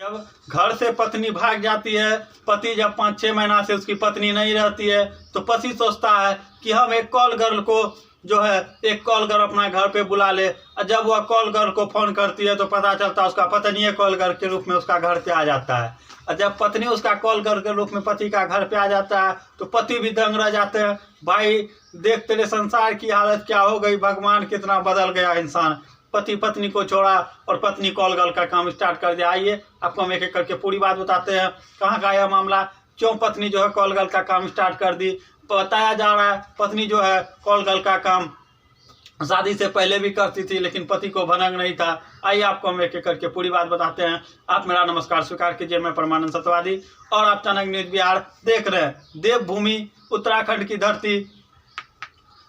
जब घर से पत्नी भाग जाती है, पति जब 5-6 महीना से उसकी पत्नी नहीं रहती है, तो पति सोचता है कि हम एक कॉल गर्ल को जो है एक कॉल गर्ल अपना घर पे बुला ले। और जब वह कॉल गर्ल को फ़ोन करती है तो पता चलता है उसका पत्नी कॉल गर्ल के रूप में उसका घर पे आ जाता है। और जब पत्नी उसका कॉल गर्ल के रूप में पति का घर पे आ जाता है तो पति भी दंग रह जाते हैं। भाई देख तेरे संसार की हालत क्या हो गई, भगवान कितना बदल गया इंसान। पति पत्नी को छोड़ा और पत्नी कॉल गर्ल का काम स्टार्ट कर दिया। आइए आपको हम एक एक करके पूरी बात बताते हैं, कहाँ का यह मामला, क्यों पत्नी जो है कॉल गर्ल का काम स्टार्ट कर दी। बताया जा रहा है पत्नी जो है कॉल गर्ल का काम शादी से पहले भी करती थी, लेकिन पति को भनक नहीं था। आइए आपको हम एक एक करके पूरी बात बताते हैं। आप मेरा नमस्कार स्वीकार कीजिए, मैं परमानंद सत्यवादी और आप चाणक्य न्यूज बिहार देख रहे हैं। देवभूमि उत्तराखंड की धरती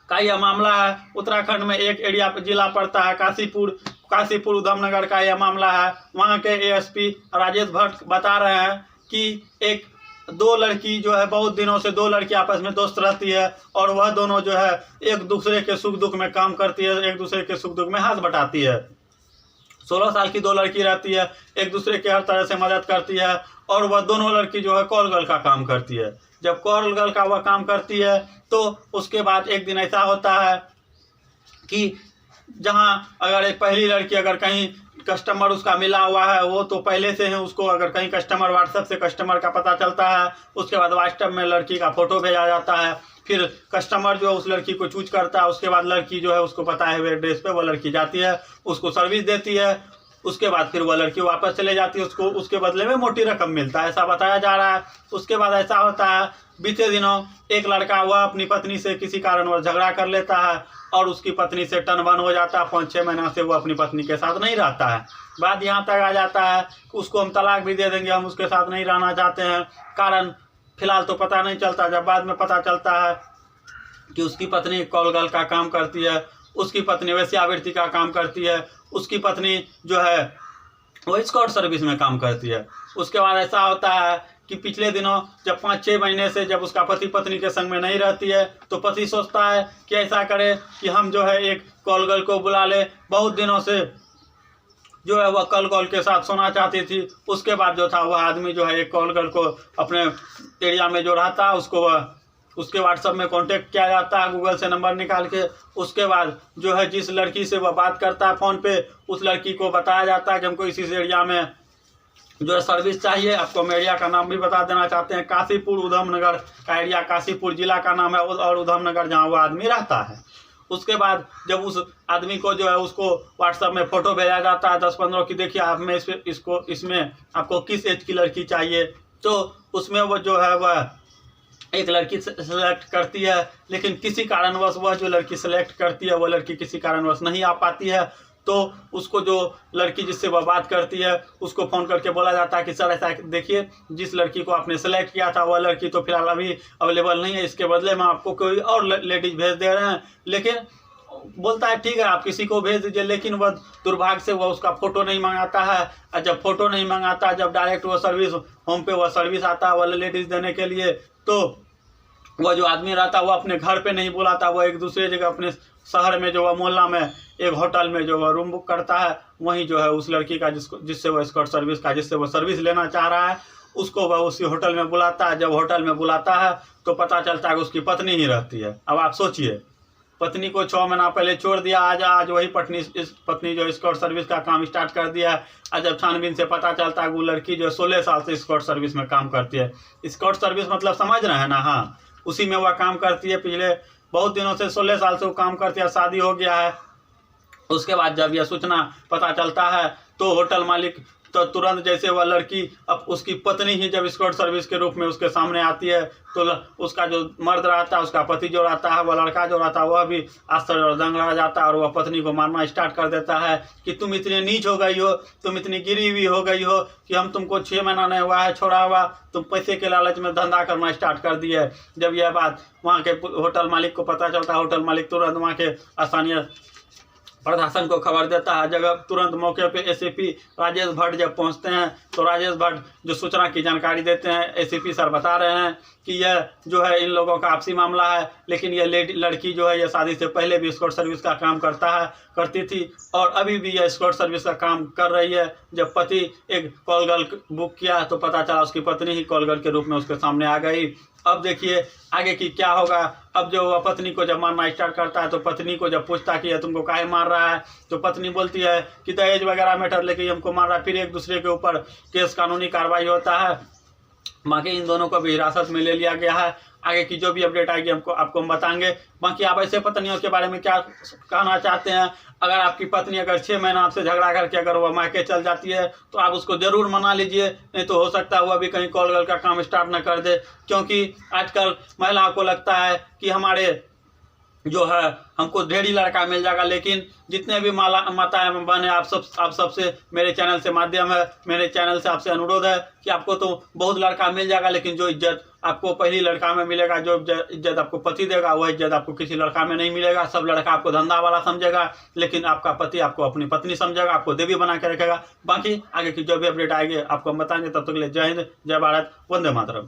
का यह मामला है। उत्तराखंड में एक एरिया जिला पड़ता है काशीपुर उधमनगर का यह मामला है। वहाँ के एएसपी राजेश भट्ट बता रहे हैं कि दो लड़की जो है बहुत दिनों से दो लड़की आपस में दोस्त रहती है और वह दोनों जो है एक दूसरे के सुख दुख में काम करती है, एक दूसरे के सुख दुख में हाथ बटाती है। 16 साल की दो लड़की रहती है, एक दूसरे के हर तरह से मदद करती है और वह दोनों लड़की जो है कॉल गर्ल का काम करती है। जब कॉल गर्ल का वह काम करती है तो उसके बाद एक दिन ऐसा होता है कि जहां अगर एक पहली लड़की अगर कहीं कस्टमर उसका मिला हुआ है, वो तो पहले से है, उसको अगर कहीं कस्टमर व्हाट्सएप से कस्टमर का पता चलता है, उसके बाद व्हाट्सएप में लड़की का फ़ोटो भेजा जाता है। फिर कस्टमर जो है उस लड़की को चूज करता है। उसके बाद लड़की जो है उसको बताए हुए एड्रेस पे वो लड़की जाती है, उसको सर्विस देती है। उसके बाद फिर वह लड़की वापस चले जाती है, उसको उसके बदले में मोटी रकम मिलता है, ऐसा बताया जा रहा है। उसके बाद ऐसा होता है बीते दिनों एक लड़का वह अपनी पत्नी से किसी कारणवश झगड़ा कर लेता है और उसकी पत्नी से टन-बन हो जाता है। 5-6 महीना से वो अपनी पत्नी के साथ नहीं रहता है। बात यहाँ तक आ जाता है कि उसको हम तलाक भी दे देंगे, हम उसके साथ नहीं रहना चाहते हैं। कारण फिलहाल तो पता नहीं चलता, जब बाद में पता चलता है कि उसकी पत्नी कॉल गर्ल का काम करती है, उसकी पत्नी वेश्यावृत्ति का काम करती है, उसकी पत्नी जो है वो एस्कॉर्ट सर्विस में काम करती है। उसके बाद ऐसा होता है कि पिछले दिनों जब 5-6 महीने से जब उसका पति पत्नी के संग में नहीं रहती है तो पति सोचता है कि ऐसा करे कि हम जो है एक कॉल गर्ल को बुला ले। बहुत दिनों से जो है वह कॉल गर्ल के साथ सोना चाहती थी। उसके बाद जो था वह आदमी जो है एक कॉल गर्ल को अपने एरिया में जो रहता है उसके व्हाट्सएप में कांटेक्ट किया जाता है गूगल से नंबर निकाल के। उसके बाद जो है जिस लड़की से वह बात करता है फ़ोन पे, उस लड़की को बताया जाता है कि हमको इसी एरिया में जो है सर्विस चाहिए। आपको हम एरिया का नाम भी बता देना चाहते हैं, काशीपुर उधमनगर का एरिया, काशीपुर जिला का नाम है और उधमनगर जहाँ वो आदमी रहता है। उसके बाद जब उस आदमी को जो है उसको व्हाट्सएप में फ़ोटो भेजा जाता है 10-15 की, देखिए आप में इसमें आपको किस एज की लड़की चाहिए। तो उसमें वो जो है वह एक लड़की सेलेक्ट करती है, लेकिन किसी कारणवश वह जो लड़की सेलेक्ट करती है वो लड़की किसी कारणवश नहीं आ पाती है। तो उसको जो लड़की जिससे वह बात करती है उसको फ़ोन करके बोला जाता है कि सर ऐसा देखिए, जिस लड़की को आपने सेलेक्ट किया था वह लड़की तो फिलहाल अभी अवेलेबल नहीं है, इसके बदले में आपको कोई और लेडीज़ भेज दे रहे हैं। लेकिन बोलता है ठीक है आप किसी को भेज दीजिए, लेकिन वह दुर्भाग्य से वह उसका फ़ोटो नहीं मंगाता है। और जब फ़ोटो नहीं मंगाता, जब डायरेक्ट वह सर्विस होम पे वह सर्विस आता है वह लेडीज़ देने के लिए, तो वह जो आदमी रहता है वो अपने घर पे नहीं बुलाता, वो एक दूसरे जगह अपने शहर में जो वह मोहल्ला में एक होटल में जो वह रूम बुक करता है, वहीं जो है उस लड़की का जिससे वह एस्कॉर्ट सर्विस का जिससे वह सर्विस लेना चाह रहा है उसको वह उसी होटल में बुलाता है। जब होटल में बुलाता है तो पता चलता है कि उसकी पत्नी ही रहती है। अब आप सोचिए, पत्नी को 6 महीना पहले छोड़ दिया, आज वही पत्नी जो एस्कॉर्ट सर्विस का काम स्टार्ट कर दिया है। और जब छानबीन से पता चलता है वो लड़की जो 16 साल से एस्कॉर्ट सर्विस में काम करती है। एस्कॉर्ट सर्विस मतलब समझ रहे हैं ना, हाँ उसी में वह काम करती है। पिछले बहुत दिनों से 16 साल से वो काम करती है, शादी हो गया है। उसके बाद जब यह सूचना पता चलता है तो होटल मालिक तो तुरंत जैसे वह लड़की अब उसकी पत्नी ही जब एस्कॉर्ट सर्विस के रूप में उसके सामने आती है तो उसका जो मर्द रहता है, उसका पति जो रहता है, वह लड़का जो रहता है वह भी आश्चर्य और दंग रह जाता है और वह पत्नी को मारना स्टार्ट कर देता है कि तुम इतनी नीच हो गई हो, तुम इतनी गिरी हुई हो गई हो कि हम तुमको 6 महीना नहीं हुआ है छोड़ा हुआ, तुम पैसे के लालच में धंधा करना स्टार्ट कर दिए। जब यह बात वहाँ के होटल मालिक को पता चलता है, होटल मालिक तुरंत वहाँ के स्थानीय प्रशासन को खबर देता है। जब तुरंत मौके पे एसीपी राजेश भट्ट जब पहुंचते हैं तो राजेश भट्ट जो सूचना की जानकारी देते हैं, एसीपी सर बता रहे हैं कि यह जो है इन लोगों का आपसी मामला है, लेकिन यह लड़की जो है यह शादी से पहले भी एस्कॉर्ट सर्विस का काम करती थी और अभी भी यह एस्कॉर्ट सर्विस का काम कर रही है। जब पति एक कॉल गर्ल बुक किया तो पता चला उसकी पत्नी ही कॉल गर्ल के रूप में उसके सामने आ गई। अब देखिए आगे की क्या होगा। अब जो वह पत्नी को जब मारना स्टार्ट करता है तो पत्नी को जब पूछता कि यह तुमको काहे मार रहा है, तो पत्नी बोलती है कि दहेज वगैरह मैटर लेके हमको मार रहा है। फिर एक दूसरे के ऊपर केस कानूनी कार्रवाई होता है। बाकी इन दोनों को भी हिरासत में ले लिया गया है। आगे की जो भी अपडेट आएगी आपको हम बताएंगे। बाकी आप ऐसे पत्नियों के बारे में क्या कहना चाहते हैं? अगर आपकी पत्नी अगर 6 महीना आपसे झगड़ा करके अगर वह मायके चल जाती है तो आप उसको ज़रूर मना लीजिए, नहीं तो हो सकता है वह भी कहीं कॉल गर्ल का काम स्टार्ट न कर दे। क्योंकि आजकल महिलाओं को लगता है कि हमारे जो है हमको ढेरी लड़का मिल जाएगा, लेकिन जितने भी माताएं बहनें आप सबसे मेरे चैनल से आपसे अनुरोध है कि आपको तो बहुत लड़का मिल जाएगा, लेकिन जो इज्जत आपको पहली लड़का में मिलेगा, जो इज्जत आपको पति देगा, वह इज्जत आपको किसी लड़का में नहीं मिलेगा। सब लड़का आपको धंधा वाला समझेगा, लेकिन आपका पति आपको अपनी पत्नी समझेगा, आपको देवी बना के रखेगा। बाकी आगे की जो भी अपडेट आएगी आपको हम बताएंगे। तब तक के लिए जय हिंद, जय भारत, वंदे मातरम।